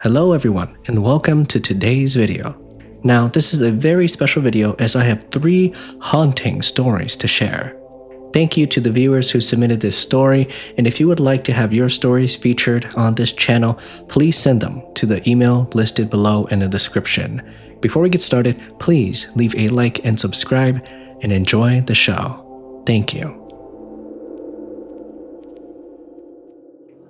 Hello everyone and welcome to today's video. Now this is a very special video as I have 3 haunting stories to share. Thank you to the viewers who submitted this story, and if you would like to have your stories featured on this channel, please send them to the email listed below in the description. Before we get started, please leave a like and subscribe and enjoy the show. Thank you.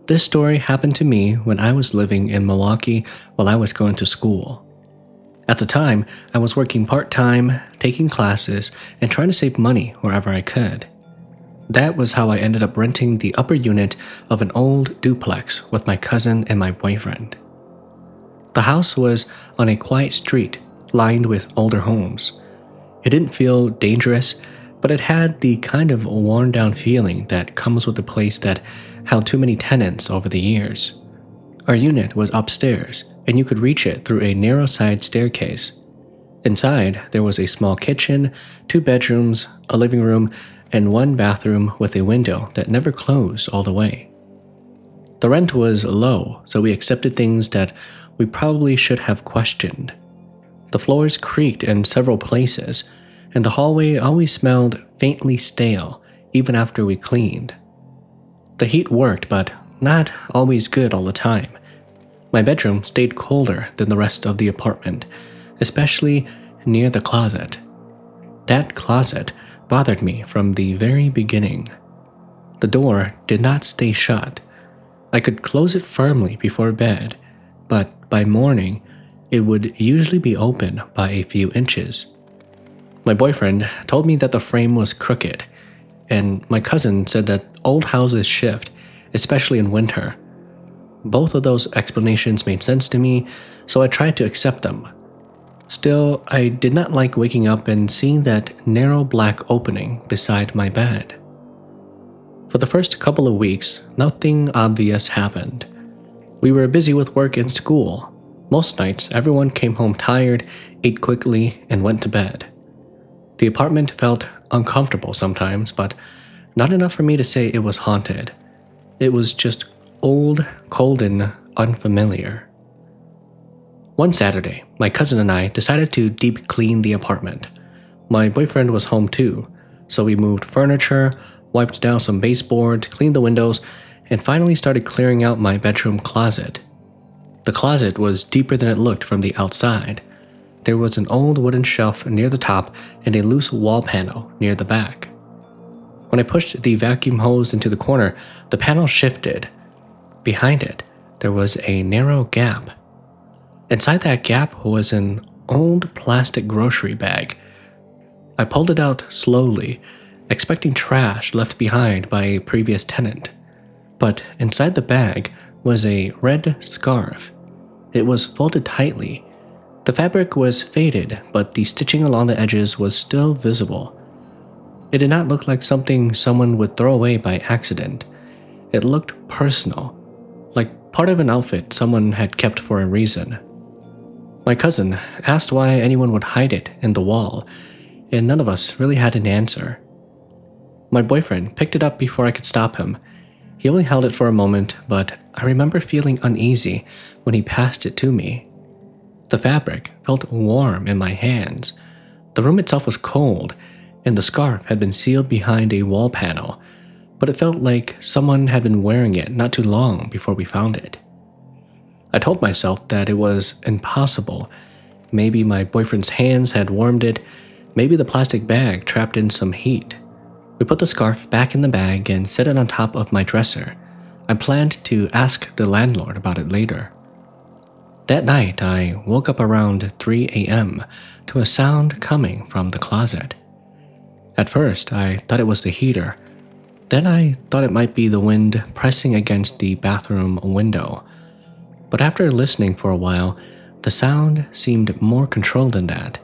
This story happened to me when I was living in Milwaukee while I was going to school. At the time, I was working part-time, taking classes, and trying to save money wherever I could. That was how I ended up renting the upper unit of an old duplex with my cousin and my boyfriend. The house was on a quiet street lined with older homes. It didn't feel dangerous, but it had the kind of worn-down feeling that comes with a place that held too many tenants over the years. Our unit was upstairs, and you could reach it through a narrow side staircase. Inside, there was a small kitchen, 2 bedrooms, a living room, and 1 bathroom with a window that never closed all the way. The rent was low, so we accepted things that we probably should have questioned. The floors creaked in several places, and the hallway always smelled faintly stale even after we cleaned. The heat worked, but not always good all the time. My bedroom stayed colder than the rest of the apartment, especially near the closet. That closet bothered me from the very beginning. The door did not stay shut. I could close it firmly before bed, but by morning, it would usually be open by a few inches. My boyfriend told me that the frame was crooked, and my cousin said that old houses shift, especially in winter. Both of those explanations made sense to me, so I tried to accept them. Still, I did not like waking up and seeing that narrow black opening beside my bed. For the first couple of weeks, nothing obvious happened. We were busy with work and school. Most nights, everyone came home tired, ate quickly, and went to bed. The apartment felt uncomfortable sometimes, but not enough for me to say it was haunted. It was just old, cold, and unfamiliar. One Saturday, my cousin and I decided to deep clean the apartment. My boyfriend was home too, so we moved furniture, wiped down some baseboards, cleaned the windows, and finally started clearing out my bedroom closet. The closet was deeper than it looked from the outside. There was an old wooden shelf near the top and a loose wall panel near the back. When I pushed the vacuum hose into the corner, the panel shifted. Behind it, there was a narrow gap. Inside that gap was an old plastic grocery bag. I pulled it out slowly, expecting trash left behind by a previous tenant. But inside the bag was a red scarf. It was folded tightly. The fabric was faded, but the stitching along the edges was still visible. It did not look like something someone would throw away by accident. It looked personal, like part of an outfit someone had kept for a reason. My cousin asked why anyone would hide it in the wall, and none of us really had an answer. My boyfriend picked it up before I could stop him. He only held it for a moment, but I remember feeling uneasy when he passed it to me. The fabric felt warm in my hands. The room itself was cold, and the scarf had been sealed behind a wall panel, but it felt like someone had been wearing it not too long before we found it. I told myself that it was impossible. Maybe my boyfriend's hands had warmed it, maybe the plastic bag trapped in some heat. We put the scarf back in the bag and set it on top of my dresser. I planned to ask the landlord about it later. That night, I woke up around 3 a.m. to a sound coming from the closet. At first, I thought it was the heater. Then I thought it might be the wind pressing against the bathroom window. But after listening for a while, the sound seemed more controlled than that.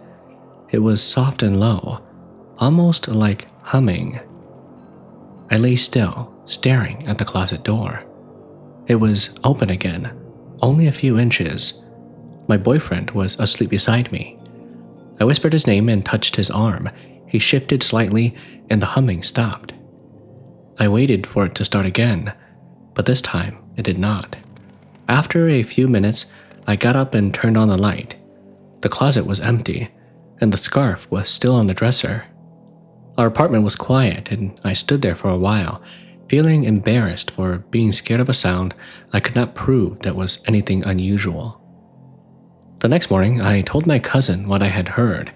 It was soft and low, almost like humming. I lay still, staring at the closet door. It was open again. Only a few inches. My boyfriend was asleep beside me. I whispered his name and touched his arm. He shifted slightly and the humming stopped. I waited for it to start again, but this time it did not. After a few minutes, I got up and turned on the light. The closet was empty, and the scarf was still on the dresser. Our apartment was quiet, and I stood there for a while, feeling embarrassed for being scared of a sound I could not prove that was anything unusual. The next morning, I told my cousin what I had heard.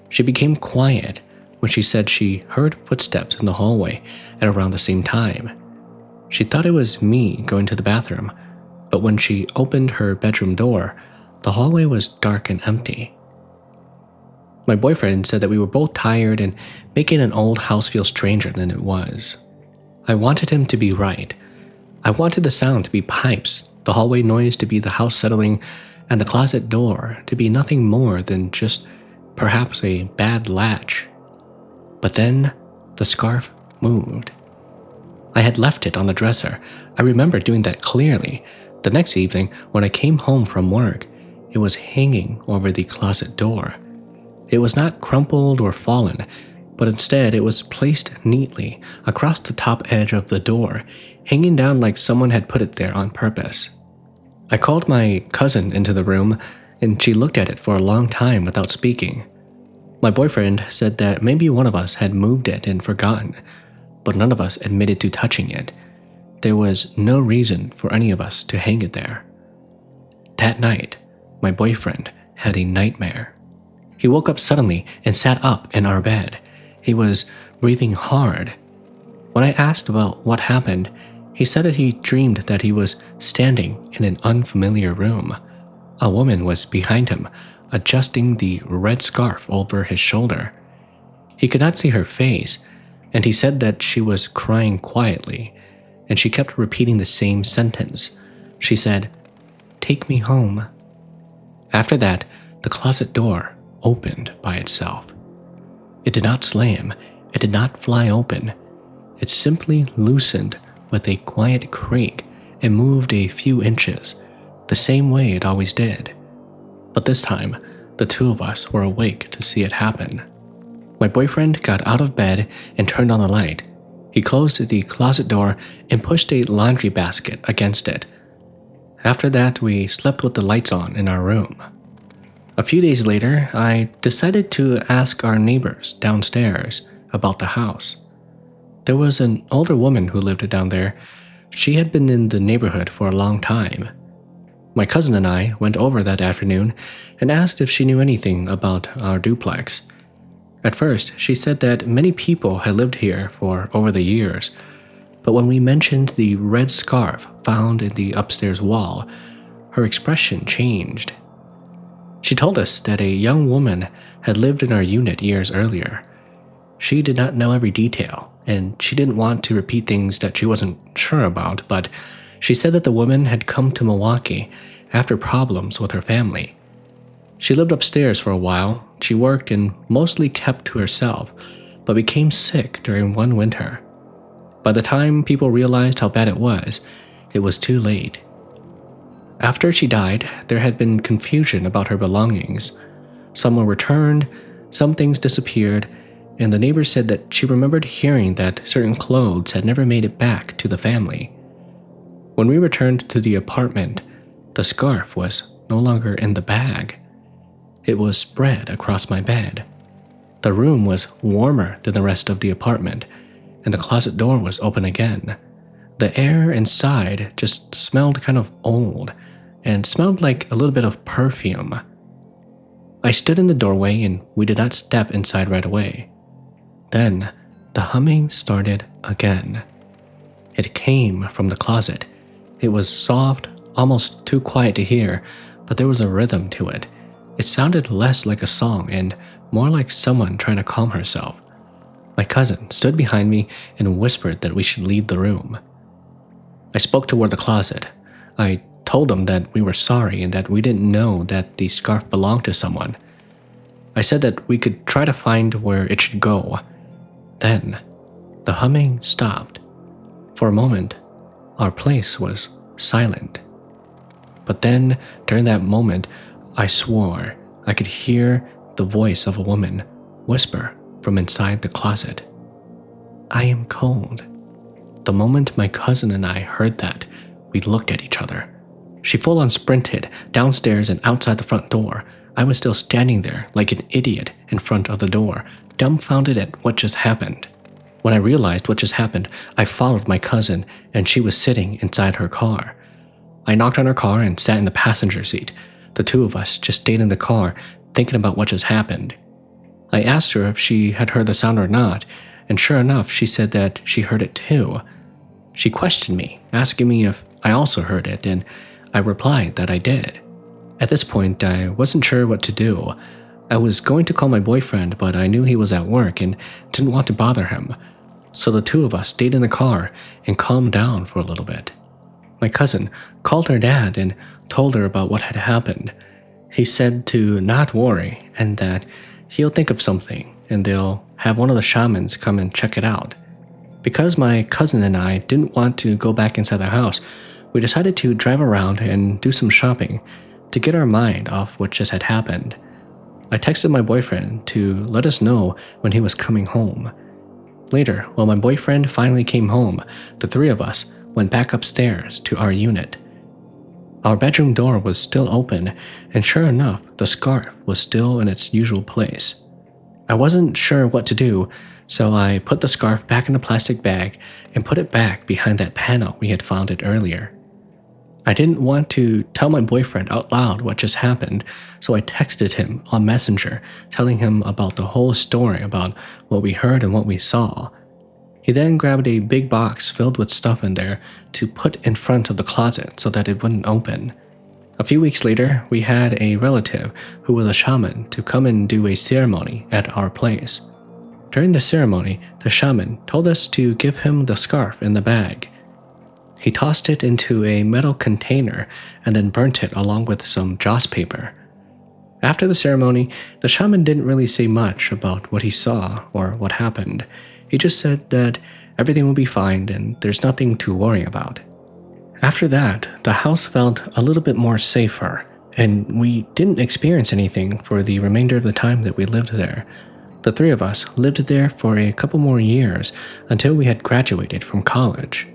She became quiet when she said she heard footsteps in the hallway at around the same time. She thought it was me going to the bathroom, but when she opened her bedroom door, the hallway was dark and empty. My boyfriend said that we were both tired and making an old house feel stranger than it was. I wanted him to be right. I wanted the sound to be pipes, the hallway noise to be the house settling, and the closet door to be nothing more than just perhaps a bad latch. But then the scarf moved. I had left it on the dresser. I remember doing that clearly. The next evening, when I came home from work, it was hanging over the closet door. It was not crumpled or fallen, but instead it was placed neatly across the top edge of the door, hanging down like someone had put it there on purpose. I called my cousin into the room, and she looked at it for a long time without speaking. My boyfriend said that maybe one of us had moved it and forgotten, but none of us admitted to touching it. There was no reason for any of us to hang it there. That night, my boyfriend had a nightmare. He woke up suddenly and sat up in our bed. He was breathing hard. When I asked about what happened, he said that he dreamed that he was standing in an unfamiliar room. A woman was behind him, adjusting the red scarf over his shoulder. He could not see her face, and he said that she was crying quietly, and she kept repeating the same sentence. She said, "Take me home." After that, the closet door opened by itself. It did not slam, it did not fly open. It simply loosened with a quiet creak and moved a few inches, the same way it always did. But this time, the two of us were awake to see it happen. My boyfriend got out of bed and turned on the light. He closed the closet door and pushed a laundry basket against it. After that, we slept with the lights on in our room. A few days later, I decided to ask our neighbors downstairs about the house. There was an older woman who lived down there. She had been in the neighborhood for a long time. My cousin and I went over that afternoon and asked if she knew anything about our duplex. At first, she said that many people had lived here for over the years, but when we mentioned the red scarf found in the upstairs wall, her expression changed. She told us that a young woman had lived in our unit years earlier. She did not know every detail, and she didn't want to repeat things that she wasn't sure about, but she said that the woman had come to Milwaukee after problems with her family. She lived upstairs for a while. She worked and mostly kept to herself, but became sick during one winter. By the time people realized how bad it was too late. After she died, there had been confusion about her belongings. Some were returned, some things disappeared, and the neighbors said that she remembered hearing that certain clothes had never made it back to the family. When we returned to the apartment, the scarf was no longer in the bag. It was spread across my bed. The room was warmer than the rest of the apartment, and the closet door was open again. The air inside just smelled kind of old, and smelled like a little bit of perfume. I stood in the doorway and we did not step inside right away. Then, the humming started again. It came from the closet. It was soft, almost too quiet to hear, but there was a rhythm to it. It sounded less like a song and more like someone trying to calm herself. My cousin stood behind me and whispered that we should leave the room. I spoke toward the closet. I told them that we were sorry and that we didn't know that the scarf belonged to someone. I said that we could try to find where it should go. Then, the humming stopped. For a moment, our place was silent. But then, during that moment, I swore I could hear the voice of a woman whisper from inside the closet. "I am cold." The moment my cousin and I heard that, we looked at each other. She full-on sprinted downstairs and outside the front door. I was still standing there like an idiot in front of the door, dumbfounded at what just happened. When I realized what just happened, I followed my cousin, and she was sitting inside her car. I knocked on her car and sat in the passenger seat. The two of us just stayed in the car, thinking about what just happened. I asked her if she had heard the sound or not, and sure enough, she said that she heard it too. She questioned me, asking me if I also heard it, and I replied that I did. At this point, I wasn't sure what to do. I was going to call my boyfriend, but I knew he was at work and didn't want to bother him. So the two of us stayed in the car and calmed down for a little bit. My cousin called her dad and told her about what had happened. He said to not worry and that he'll think of something and they'll have one of the shamans come and check it out. Because my cousin and I didn't want to go back inside the house, we decided to drive around and do some shopping to get our mind off what just had happened. I texted my boyfriend to let us know when he was coming home. Later, when my boyfriend finally came home, the three of us went back upstairs to our unit. Our bedroom door was still open, and sure enough, the scarf was still in its usual place. I wasn't sure what to do, so I put the scarf back in a plastic bag and put it back behind that panel we had found it earlier. I didn't want to tell my boyfriend out loud what just happened, so I texted him on Messenger, telling him about the whole story about what we heard and what we saw. He then grabbed a big box filled with stuff in there to put in front of the closet so that it wouldn't open. A few weeks later, we had a relative who was a shaman to come and do a ceremony at our place. During the ceremony, the shaman told us to give him the scarf in the bag. He tossed it into a metal container and then burnt it along with some joss paper. After the ceremony, the shaman didn't really say much about what he saw or what happened. He just said that everything will be fine and there's nothing to worry about. After that, the house felt a little bit more safer, and we didn't experience anything for the remainder of the time that we lived there. The three of us lived there for a couple more years until we had graduated from college.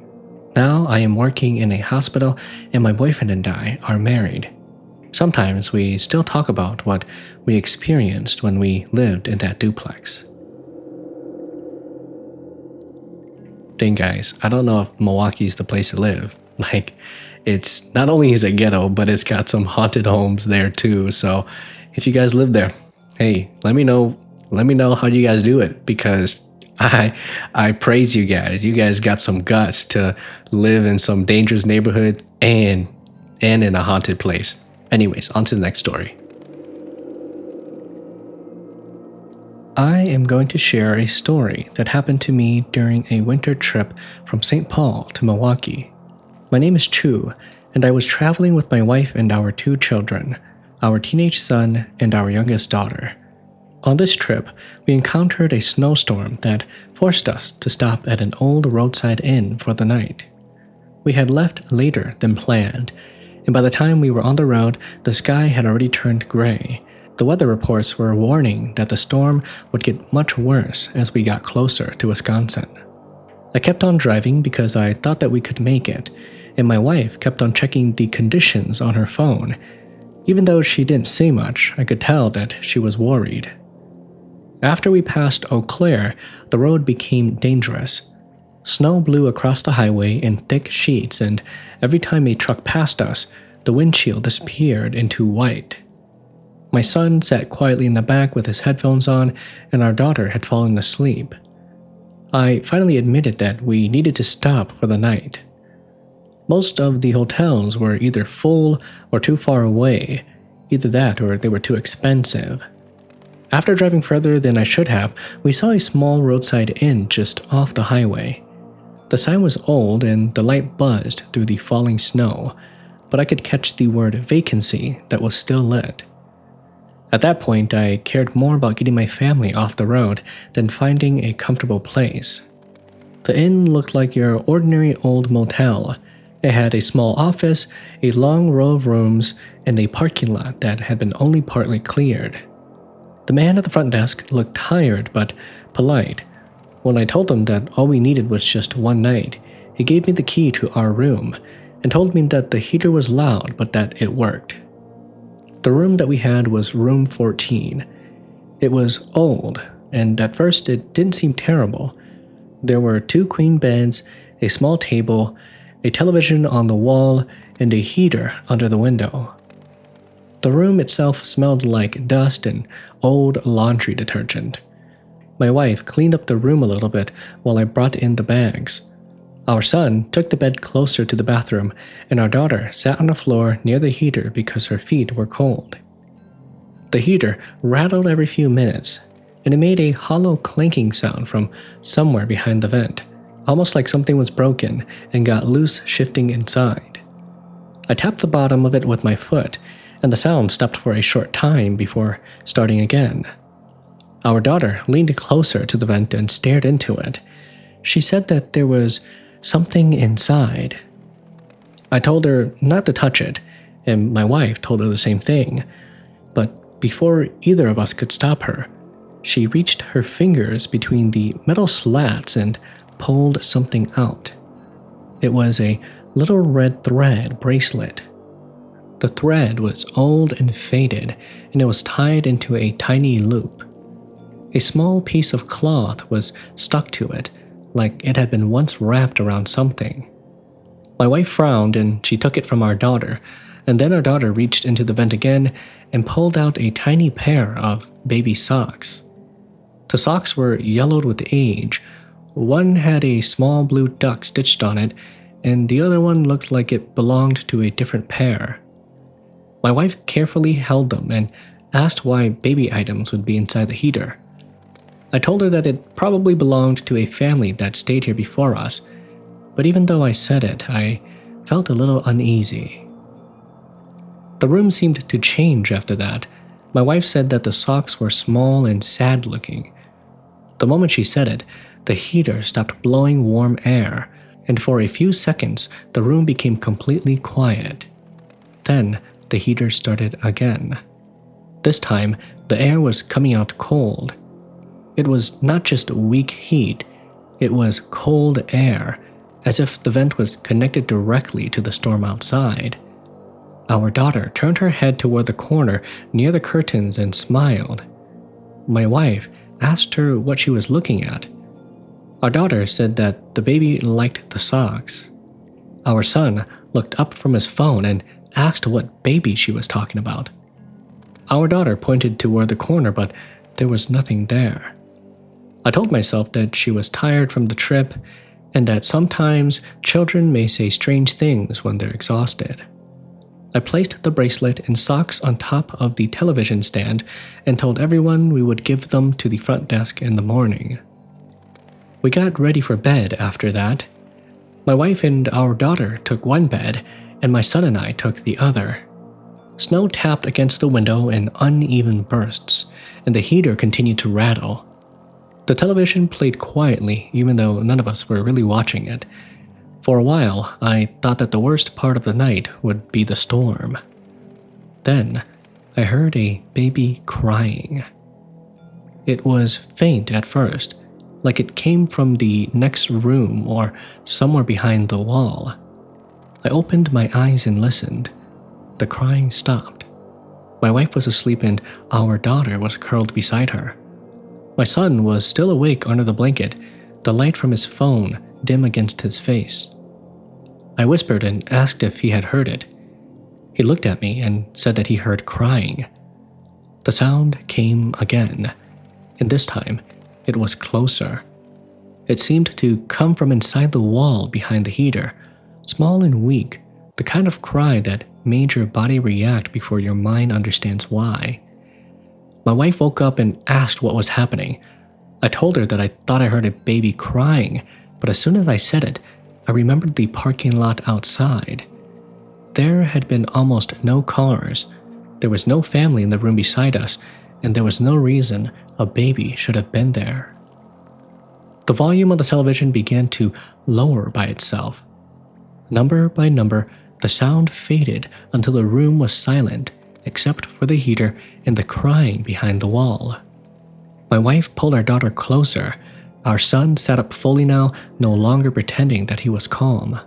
Now I am working in a hospital and my boyfriend and I are married. Sometimes we still talk about what we experienced when we lived in that duplex. Dang guys, I don't know if Milwaukee is the place to live. It's not only is it ghetto, but it's got some haunted homes there too. So if you guys live there, hey, let me know how you guys do it, because I praise you guys. You guys got some guts to live in some dangerous neighborhood and in a haunted place. Anyways, on to the next story. I am going to share a story that happened to me during a winter trip from St. Paul to Milwaukee. My name is Chu, and I was traveling with my wife and our two children, our teenage son and our youngest daughter. On this trip, we encountered a snowstorm that forced us to stop at an old roadside inn for the night. We had left later than planned, and by the time we were on the road, the sky had already turned gray. The weather reports were warning that the storm would get much worse as we got closer to Wisconsin. I kept on driving because I thought that we could make it, and my wife kept on checking the conditions on her phone. Even though she didn't say much, I could tell that she was worried. After we passed Eau Claire, the road became dangerous. Snow blew across the highway in thick sheets, and every time a truck passed us, the windshield disappeared into white. My son sat quietly in the back with his headphones on, and our daughter had fallen asleep. I finally admitted that we needed to stop for the night. Most of the hotels were either full or too far away, either that or they were too expensive. After driving further than I should have, we saw a small roadside inn just off the highway. The sign was old and the light buzzed through the falling snow, but I could catch the word vacancy that was still lit. At that point, I cared more about getting my family off the road than finding a comfortable place. The inn looked like your ordinary old motel. It had a small office, a long row of rooms, and a parking lot that had been only partly cleared. The man at the front desk looked tired but polite. When I told him that all we needed was just one night, he gave me the key to our room, and told me that the heater was loud but that it worked. The room that we had was room 14. It was old, and at first it didn't seem terrible. There were 2 queen beds, a small table, a television on the wall, and a heater under the window. The room itself smelled like dust and old laundry detergent. My wife cleaned up the room a little bit while I brought in the bags. Our son took the bed closer to the bathroom, and our daughter sat on the floor near the heater because her feet were cold. The heater rattled every few minutes, and it made a hollow clanking sound from somewhere behind the vent, almost like something was broken and got loose shifting inside. I tapped the bottom of it with my foot, and the sound stopped for a short time before starting again. Our daughter leaned closer to the vent and stared into it. She said that there was something inside. I told her not to touch it, and my wife told her the same thing. But before either of us could stop her, she reached her fingers between the metal slats and pulled something out. It was a little red thread bracelet. The thread was old and faded, and it was tied into a tiny loop. A small piece of cloth was stuck to it, like it had been once wrapped around something. My wife frowned and she took it from our daughter, and then our daughter reached into the vent again and pulled out a tiny pair of baby socks. The socks were yellowed with age. One had a small blue duck stitched on it, and the other one looked like it belonged to a different pair. My wife carefully held them and asked why baby items would be inside the heater. I told her that it probably belonged to a family that stayed here before us, but even though I said it, I felt a little uneasy. The room seemed to change after that. My wife said that the socks were small and sad-looking. The moment she said it, the heater stopped blowing warm air, and for a few seconds the room became completely quiet. Then the heater started again. This time, the air was coming out cold. It was not just weak heat, it was cold air, as if the vent was connected directly to the storm outside. Our daughter turned her head toward the corner near the curtains and smiled. My wife asked her what she was looking at. Our daughter said that the baby liked the socks. Our son looked up from his phone and asked what baby she was talking about. Our daughter pointed toward the corner, but there was nothing there. I told myself that she was tired from the trip and that sometimes children may say strange things when they're exhausted. I placed the bracelet and socks on top of the television stand and told everyone we would give them to the front desk in the morning. We got ready for bed after that. My wife and our daughter took one bed, and my son and I took the other. Snow tapped against the window in uneven bursts, and the heater continued to rattle. The television played quietly, even though none of us were really watching it. For a while, I thought that the worst part of the night would be the storm. Then, I heard a baby crying. It was faint at first, like it came from the next room or somewhere behind the wall. I opened my eyes and listened. The crying stopped. My wife was asleep and our daughter was curled beside her. My son was still awake under the blanket, the light from his phone dim against his face. I whispered and asked if he had heard it. He looked at me and said that he heard crying. The sound came again, and this time it was closer. It seemed to come from inside the wall behind the heater, small and weak, the kind of cry that made your body react before your mind understands why. My wife woke up and asked what was happening. I told her that I thought I heard a baby crying, but as soon as I said it, I remembered the parking lot outside. There had been almost no cars. There was no family in the room beside us, and there was no reason a baby should have been there. The volume of the television began to lower by itself. Number by number, the sound faded until the room was silent, except for the heater and the crying behind the wall. My wife pulled our daughter closer. Our son sat up fully now, no longer pretending that he was calm.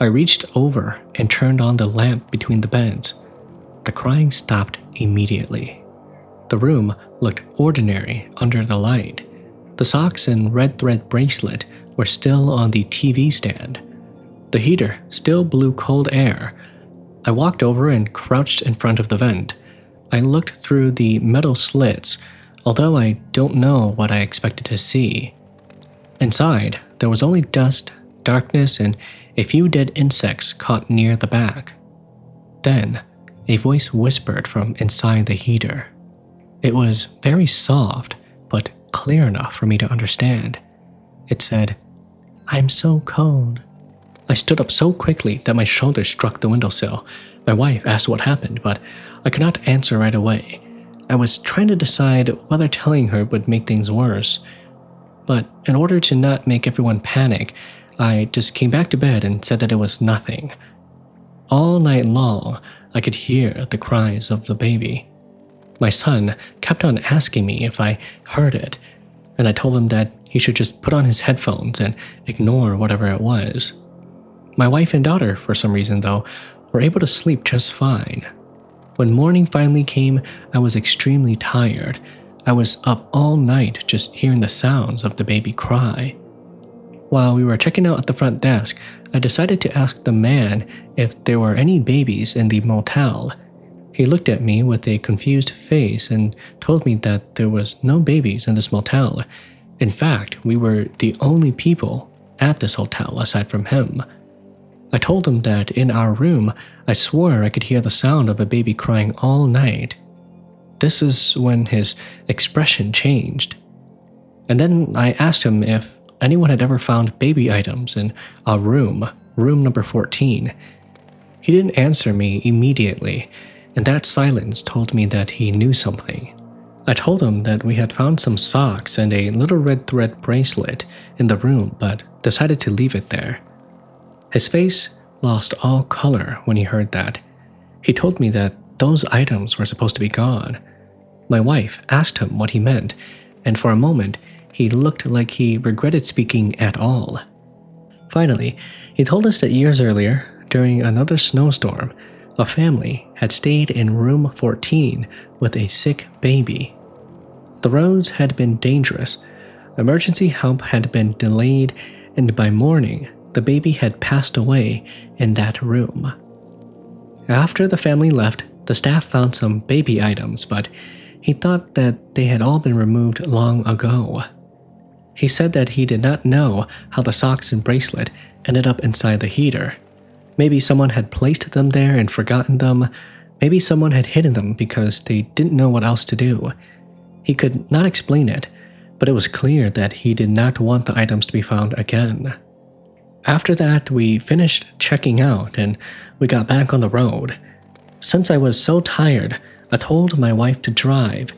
I reached over and turned on the lamp between the beds. The crying stopped immediately. The room looked ordinary under the light. The socks and red thread bracelet were still on the TV stand. The heater still blew cold air. I walked over and crouched in front of the vent. I looked through the metal slits, although I don't know what I expected to see. Inside, there was only dust, darkness, and a few dead insects caught near the back. Then, a voice whispered from inside the heater. It was very soft, but clear enough for me to understand. It said, "I'm so cold." I stood up so quickly that my shoulders struck the windowsill. My wife asked what happened, but I could not answer right away. I was trying to decide whether telling her would make things worse. But in order to not make everyone panic, I just came back to bed and said that it was nothing. All night long, I could hear the cries of the baby. My son kept on asking me if I heard it, and I told him that he should just put on his headphones and ignore whatever it was. My wife and daughter, for some reason though, were able to sleep just fine. When morning finally came, I was extremely tired. I was up all night just hearing the sounds of the baby cry. While we were checking out at the front desk, I decided to ask the man if there were any babies in the motel. He looked at me with a confused face and told me that there was no babies in this motel. In fact, we were the only people at this hotel aside from him. I told him that in our room, I swore I could hear the sound of a baby crying all night. This is when his expression changed. And then I asked him if anyone had ever found baby items in our room number 14. He didn't answer me immediately, and that silence told me that he knew something. I told him that we had found some socks and a little red thread bracelet in the room, but decided to leave it there. His face lost all color when he heard that. He told me that those items were supposed to be gone. My wife asked him what he meant, and for a moment, he looked like he regretted speaking at all. Finally, he told us that years earlier, during another snowstorm, a family had stayed in room 14 with a sick baby. The roads had been dangerous, emergency help had been delayed, and by morning, the baby had passed away in that room. After the family left, the staff found some baby items, but he thought that they had all been removed long ago. He said that he did not know how the socks and bracelet ended up inside the heater. Maybe someone had placed them there and forgotten them. Maybe someone had hidden them because they didn't know what else to do. He could not explain it, but it was clear that he did not want the items to be found again. After that, we finished checking out and we got back on the road. Since I was so tired, I told my wife to drive.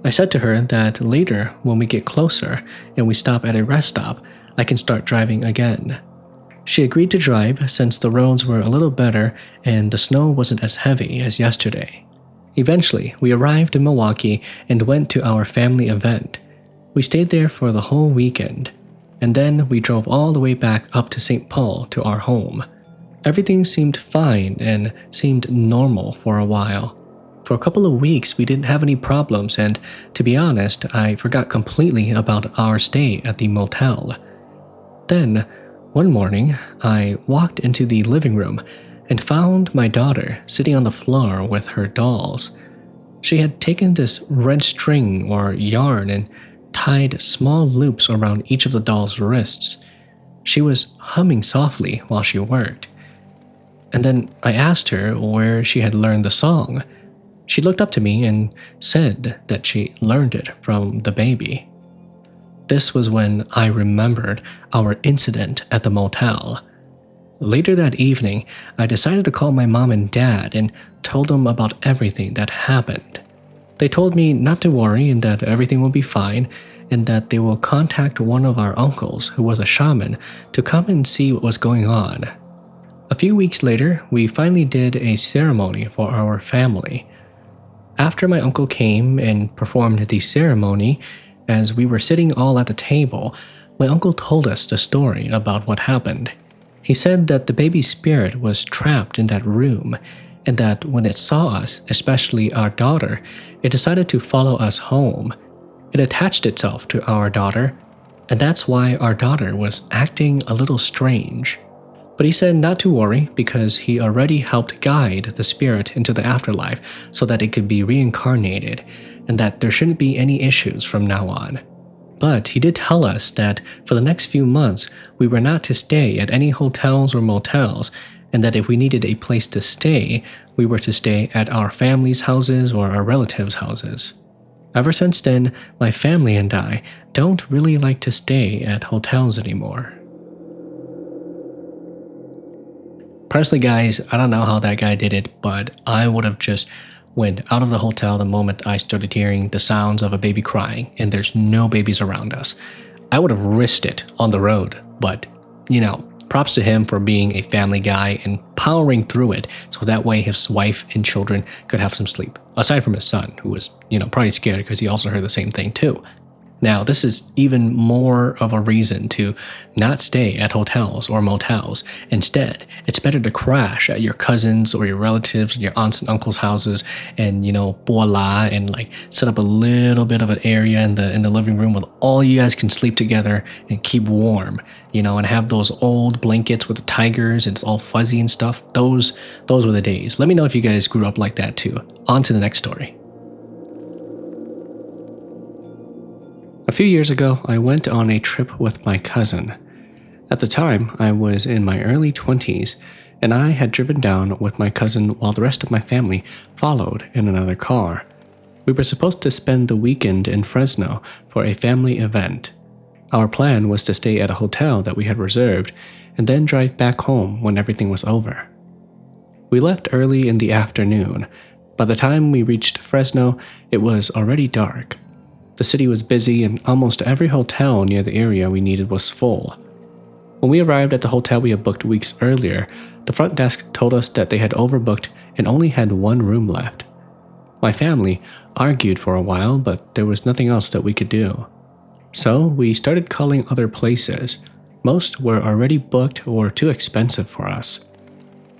I said to her that later, when we get closer and we stop at a rest stop, I can start driving again. She agreed to drive since the roads were a little better and the snow wasn't as heavy as yesterday. Eventually, we arrived in Milwaukee and went to our family event. We stayed there for the whole weekend, and then we drove all the way back up to St. Paul to our home. Everything seemed fine and seemed normal for a while. For a couple of weeks, we didn't have any problems, and to be honest, I forgot completely about our stay at the motel. Then, one morning, I walked into the living room and found my daughter sitting on the floor with her dolls. She had taken this red string or yarn and tied small loops around each of the doll's wrists. She was humming softly while she worked. And then I asked her where she had learned the song. She looked up to me and said that she learned it from the baby. This was when I remembered our incident at the motel. Later that evening, I decided to call my mom and dad and told them about everything that happened. They told me not to worry and that everything will be fine, and that they will contact one of our uncles, who was a shaman, to come and see what was going on. A few weeks later, we finally did a ceremony for our family. After my uncle came and performed the ceremony, as we were sitting all at the table, my uncle told us the story about what happened. He said that the baby spirit was trapped in that room, and that when it saw us, especially our daughter, it decided to follow us home. It attached itself to our daughter, and that's why our daughter was acting a little strange. But he said not to worry because he already helped guide the spirit into the afterlife so that it could be reincarnated, and that there shouldn't be any issues from now on. But he did tell us that for the next few months, we were not to stay at any hotels or motels, and that if we needed a place to stay, we were to stay at our family's houses or our relatives' houses. Ever since then, my family and I don't really like to stay at hotels anymore. Personally, guys, I don't know how that guy did it, but I would have just went out of the hotel the moment I started hearing the sounds of a baby crying and there's no babies around us. I would have risked it on the road, but, props to him for being a family guy and powering through it so that way his wife and children could have some sleep. Aside from his son, who was, probably scared because he also heard the same thing too. Now, this is even more of a reason to not stay at hotels or motels. Instead, it's better to crash at your cousins or your relatives, your aunts and uncles' houses, and voila, and set up a little bit of an area in the living room where all you guys can sleep together and keep warm, and have those old blankets with the tigers and it's all fuzzy and stuff. Those were the days. Let me know if you guys grew up like that too. On to the next story. A few years ago, I went on a trip with my cousin. At the time, I was in my early 20s, and I had driven down with my cousin while the rest of my family followed in another car. We were supposed to spend the weekend in Fresno for a family event. Our plan was to stay at a hotel that we had reserved, and then drive back home when everything was over. We left early in the afternoon. By the time we reached Fresno, it was already dark. The city was busy and almost every hotel near the area we needed was full. When we arrived at the hotel we had booked weeks earlier, the front desk told us that they had overbooked and only had one room left. My family argued for a while, but there was nothing else that we could do. So we started calling other places. Most were already booked or too expensive for us.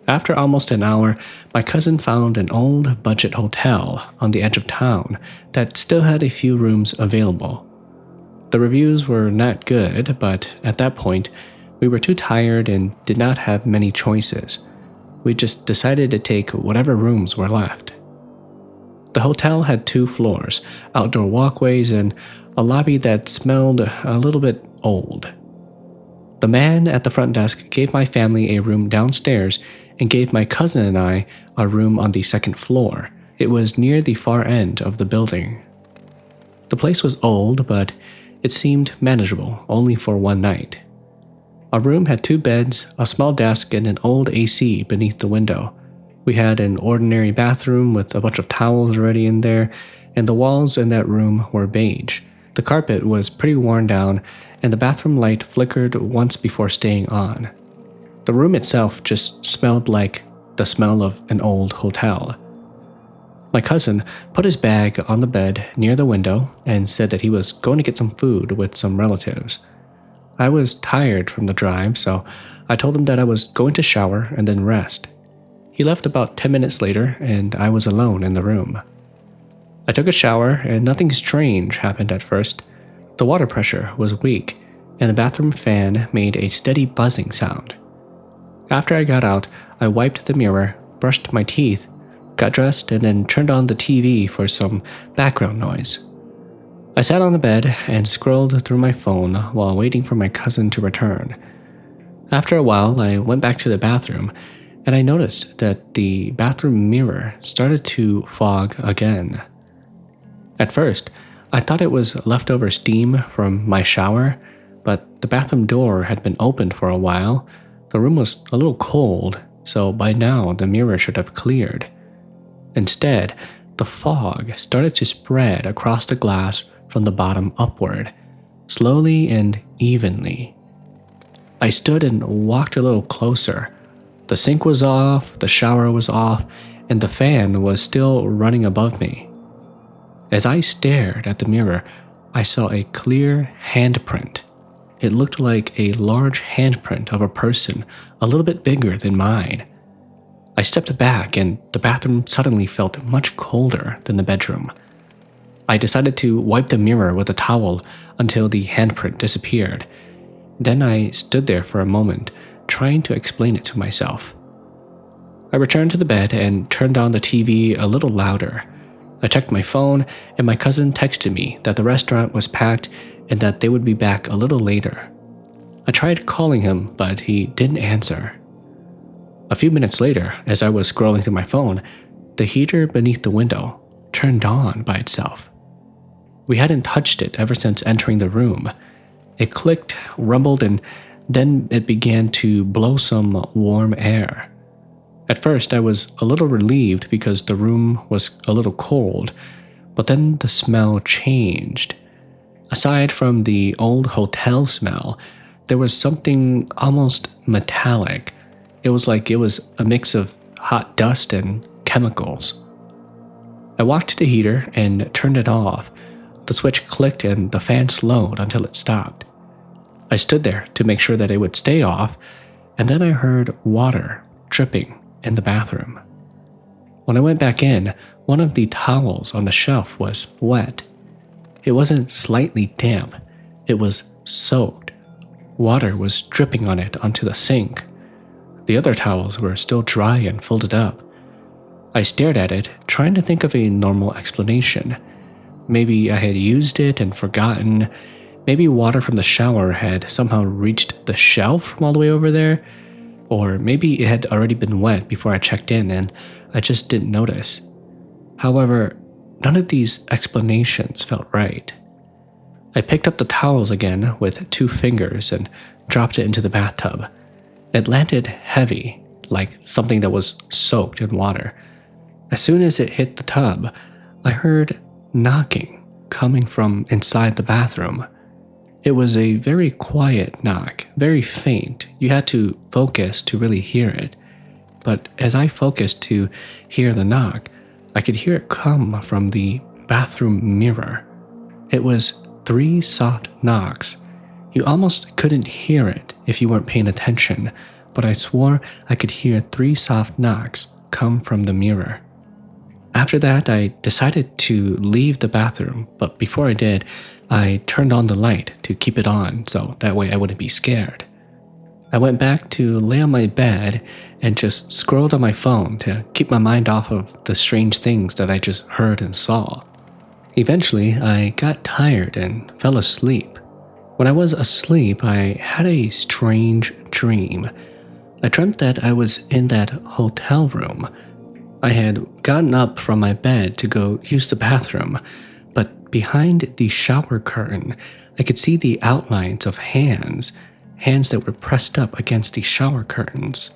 After almost an hour, my cousin found an old budget hotel on the edge of town that still had a few rooms available. The reviews were not good, but at that point, we were too tired and did not have many choices. We just decided to take whatever rooms were left. The hotel had 2 floors, outdoor walkways, and a lobby that smelled a little bit old. The man at the front desk gave my family a room downstairs and gave my cousin and I a room on the 2nd floor. It was near the far end of the building. The place was old, but it seemed manageable, only for one night. Our room had 2 beds, a small desk, and an old AC beneath the window. We had an ordinary bathroom with a bunch of towels already in there, and the walls in that room were beige. The carpet was pretty worn down, and the bathroom light flickered once before staying on. The room itself just smelled like the smell of an old hotel. My cousin put his bag on the bed near the window and said that he was going to get some food with some relatives. I was tired from the drive, so I told him that I was going to shower and then rest. He left about 10 minutes later, and I was alone in the room. I took a shower, and nothing strange happened at first. The water pressure was weak, and the bathroom fan made a steady buzzing sound. After I got out, I wiped the mirror, brushed my teeth, got dressed, and then turned on the TV for some background noise. I sat on the bed and scrolled through my phone while waiting for my cousin to return. After a while, I went back to the bathroom, and I noticed that the bathroom mirror started to fog again. At first, I thought it was leftover steam from my shower, but the bathroom door had been opened for a while. The room was a little cold, so by now the mirror should have cleared. Instead, the fog started to spread across the glass from the bottom upward, slowly and evenly. I stood and walked a little closer. The sink was off, the shower was off, and the fan was still running above me. As I stared at the mirror, I saw a clear handprint. it looked like a large handprint of a person a little bit bigger than mine. I stepped back and the bathroom suddenly felt much colder than the bedroom. I decided to wipe the mirror with a towel until the handprint disappeared. Then I stood there for a moment, trying to explain it to myself. I returned to the bed and turned on the TV a little louder. I checked my phone, and my cousin texted me that the restaurant was packed and that they would be back a little later. I tried calling him, but he didn't answer. A few minutes later, as I was scrolling through my phone, the heater beneath the window turned on by itself. We hadn't touched it ever since entering the room. It clicked, rumbled, and then it began to blow some warm air. At first, I was a little relieved because the room was a little cold, but then the smell changed. Aside from the old hotel smell, there was something almost metallic. It was like it was a mix of hot dust and chemicals. I walked to the heater and turned it off. The switch clicked and the fan slowed until it stopped. I stood there to make sure that it would stay off, and then I heard water dripping in the bathroom. When I went back in, one of the towels on the shelf was wet. It wasn't slightly damp, it was soaked. Water was dripping on it onto the sink. The other towels were still dry and folded up. I stared at it, trying to think of a normal explanation. Maybe I had used it and forgotten. Maybe water from the shower had somehow reached the shelf from all the way over there. Or maybe it had already been wet before I checked in and I just didn't notice. However, none of these explanations felt right. I picked up the towels again with 2 fingers and dropped it into the bathtub. It landed heavy, like something that was soaked in water. As soon as it hit the tub, I heard knocking coming from inside the bathroom. It was a very quiet knock, very faint. You had to focus to really hear it. But as I focused to hear the knock, I could hear it come from the bathroom mirror. It was 3 soft knocks. You almost couldn't hear it if you weren't paying attention, but I swore I could hear 3 soft knocks come from the mirror. After that, I decided to leave the bathroom, but before I did, I turned on the light to keep it on so that way I wouldn't be scared. I went back to lay on my bed and just scrolled on my phone to keep my mind off of the strange things that I just heard and saw. Eventually, I got tired and fell asleep. When I was asleep, I had a strange dream. I dreamt that I was in that hotel room. I had gotten up from my bed to go use the bathroom, but behind the shower curtain, I could see the outlines of hands that were pressed up against the shower curtains.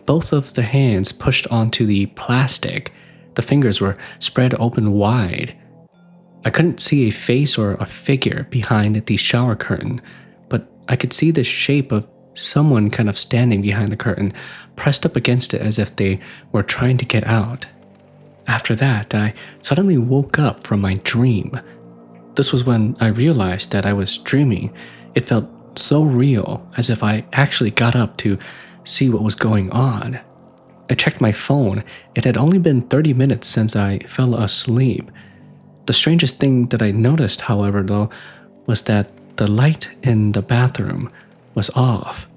Both of the hands pushed onto the plastic. The fingers were spread open wide. I couldn't see a face or a figure behind the shower curtain, but I could see the shape of someone kind of standing behind the curtain, pressed up against it as if they were trying to get out. After that, I suddenly woke up from my dream. This was when I realized that I was dreaming. It felt so real, as if I actually got up to see what was going on. I checked my phone. It had only been 30 minutes since I fell asleep. The strangest thing that I noticed, however, though, was that the light in the bathroom was off.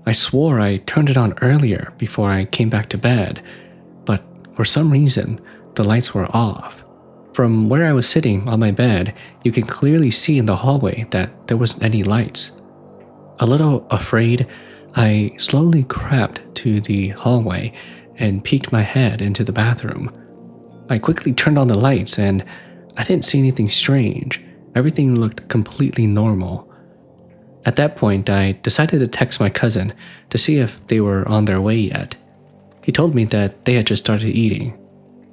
I swore I turned it on earlier before I came back to bed, but for some reason, the lights were off. From where I was sitting on my bed, you could clearly see in the hallway that there wasn't any lights. A little afraid, I slowly crept to the hallway and peeked my head into the bathroom. I quickly turned on the lights and I didn't see anything strange. Everything looked completely normal. At that point, I decided to text my cousin to see if they were on their way yet. He told me that they had just started eating.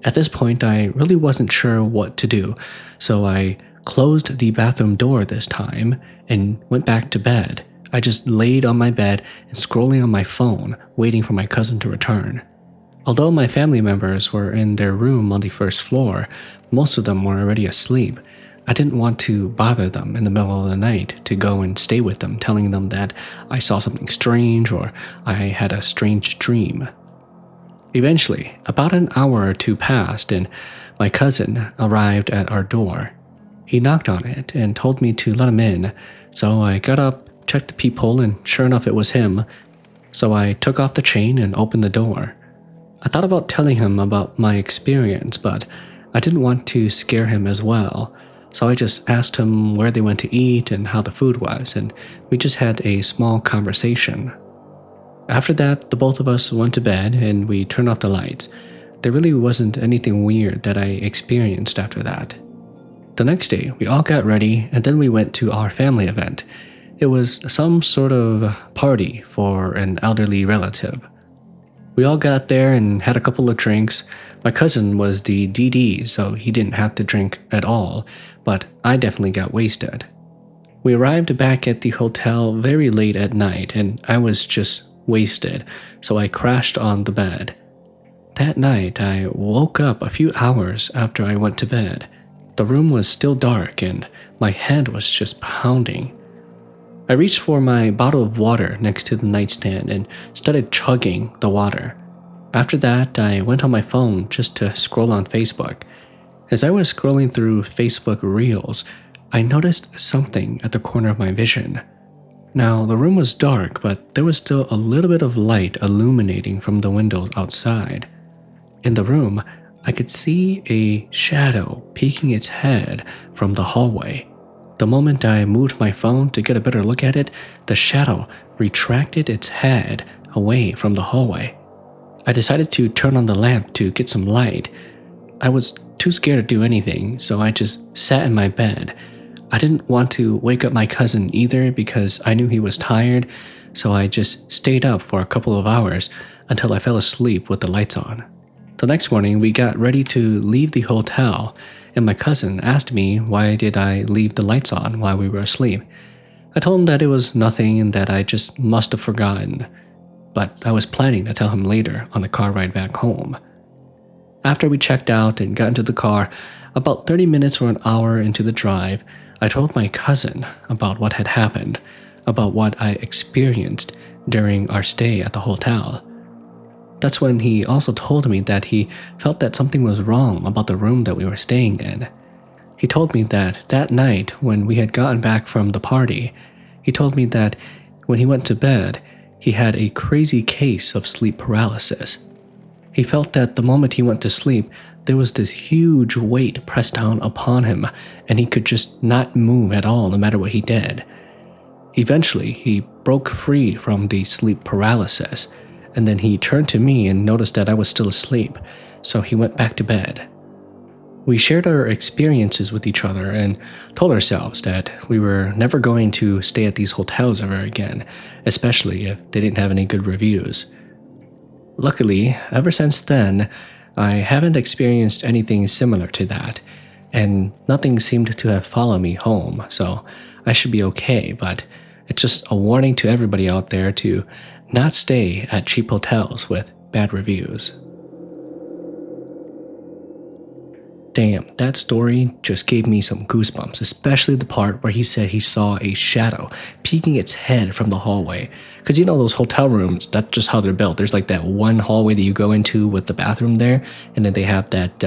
At this point, I really wasn't sure what to do, so I closed the bathroom door this time and went back to bed. I just laid on my bed and scrolling on my phone, waiting for my cousin to return. Although my family members were in their room on the first floor, most of them were already asleep. I didn't want to bother them in the middle of the night to go and stay with them, telling them that I saw something strange or I had a strange dream. Eventually, about an hour or two passed and my cousin arrived at our door. He knocked on it and told me to let him in, so I got up, checked the peephole, and sure enough it was him. So I took off the chain and opened the door. I thought about telling him about my experience, but I didn't want to scare him as well, so I just asked him where they went to eat and how the food was, and we just had a small conversation. After that, the both of us went to bed and we turned off the lights. There really wasn't anything weird that I experienced after that. The next day, we all got ready and then we went to our family event. It was some sort of party for an elderly relative. We all got there and had a couple of drinks. My cousin was the DD, so he didn't have to drink at all, but I definitely got wasted. We arrived back at the hotel very late at night and I was just wasted, so I crashed on the bed. That night, I woke up a few hours after I went to bed. The room was still dark and my head was just pounding. I reached for my bottle of water next to the nightstand and started chugging the water. After that, I went on my phone just to scroll on Facebook. As I was scrolling through Facebook Reels, I noticed something at the corner of my vision. Now, the room was dark, but there was still a little bit of light illuminating from the windows outside. In the room, I could see a shadow peeking its head from the hallway. The moment I moved my phone to get a better look at it, the shadow retracted its head away from the hallway. I decided to turn on the lamp to get some light. I was too scared to do anything, so I just sat in my bed. I didn't want to wake up my cousin either because I knew he was tired, so I just stayed up for a couple of hours until I fell asleep with the lights on. The next morning, we got ready to leave the hotel, and my cousin asked me why did I leave the lights on while we were asleep. I told him that it was nothing and that I just must have forgotten, but I was planning to tell him later on the car ride back home. After we checked out and got into the car, about 30 minutes or an hour into the drive, I told my cousin about what had happened, about what I experienced during our stay at the hotel. That's when he also told me that he felt that something was wrong about the room that we were staying in. He told me that that night when we had gotten back from the party, he told me that when he went to bed, he had a crazy case of sleep paralysis. He felt that the moment he went to sleep, there was this huge weight pressed down upon him and he could just not move at all no matter what he did. Eventually, he broke free from the sleep paralysis, and then he turned to me and noticed that I was still asleep, so he went back to bed. We shared our experiences with each other and told ourselves that we were never going to stay at these hotels ever again, especially if they didn't have any good reviews. Luckily, ever since then, I haven't experienced anything similar to that, and nothing seemed to have followed me home, so I should be okay, but it's just a warning to everybody out there to not stay at cheap hotels with bad reviews. Damn, that story just gave me some goosebumps, especially the part where he said he saw a shadow peeking its head from the hallway. Because you know those hotel rooms, that's just how they're built. There's like that one hallway that you go into with the bathroom there, and then they have that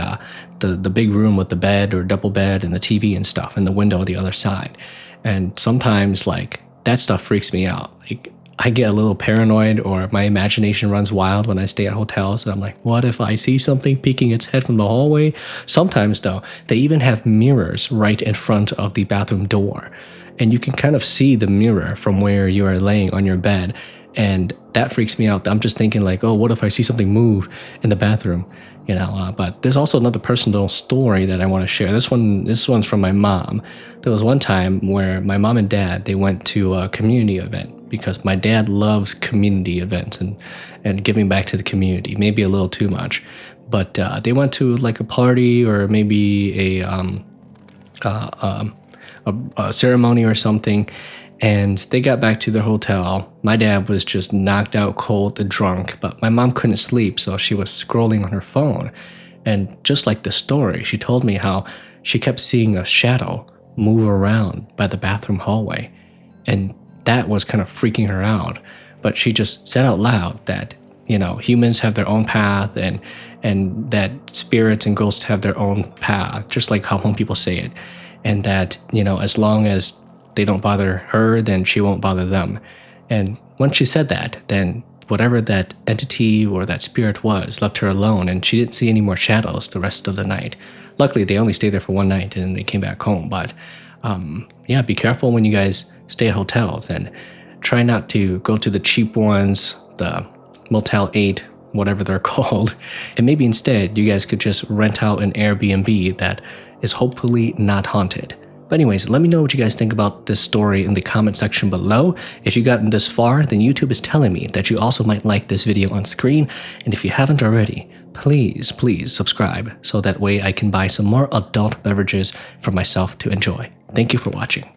the big room with the bed or double bed and the TV and stuff, and the window on the other side. And sometimes like that stuff freaks me out. Like I get a little paranoid or my imagination runs wild when I stay at hotels. And I'm like, what if I see something peeking its head from the hallway? Sometimes, though, they even have mirrors right in front of the bathroom door. And you can kind of see the mirror from where you are laying on your bed. And that freaks me out. I'm just thinking like, oh, what if I see something move in the bathroom? But there's also another personal story that I want to share. This one's from my mom. There was one time where my mom and dad, they went to a community event because my dad loves community events and giving back to the community, maybe a little too much. But they went to like a party or maybe a ceremony or something, and they got back to their hotel. My dad was just knocked out cold and drunk, but my mom couldn't sleep, so she was scrolling on her phone. And just like the story, she told me how she kept seeing a shadow move around by the bathroom hallway, and that was kind of freaking her out. But she just said out loud that, humans have their own path, and that spirits and ghosts have their own path, just like how Hmong people say it. And that, as long as they don't bother her, then she won't bother them. And once she said that, then whatever that entity or that spirit was left her alone, and she didn't see any more shadows the rest of the night. Luckily, they only stayed there for one night and they came back home. But yeah, be careful when you guys stay at hotels, and try not to go to the cheap ones, the Motel 8, whatever they're called. And maybe instead, you guys could just rent out an Airbnb that is hopefully not haunted. But anyways, let me know what you guys think about this story in the comment section below. If you've gotten this far, then YouTube is telling me that you also might like this video on screen. And if you haven't already, please subscribe, so that way I can buy some more adult beverages for myself to enjoy. Thank you for watching.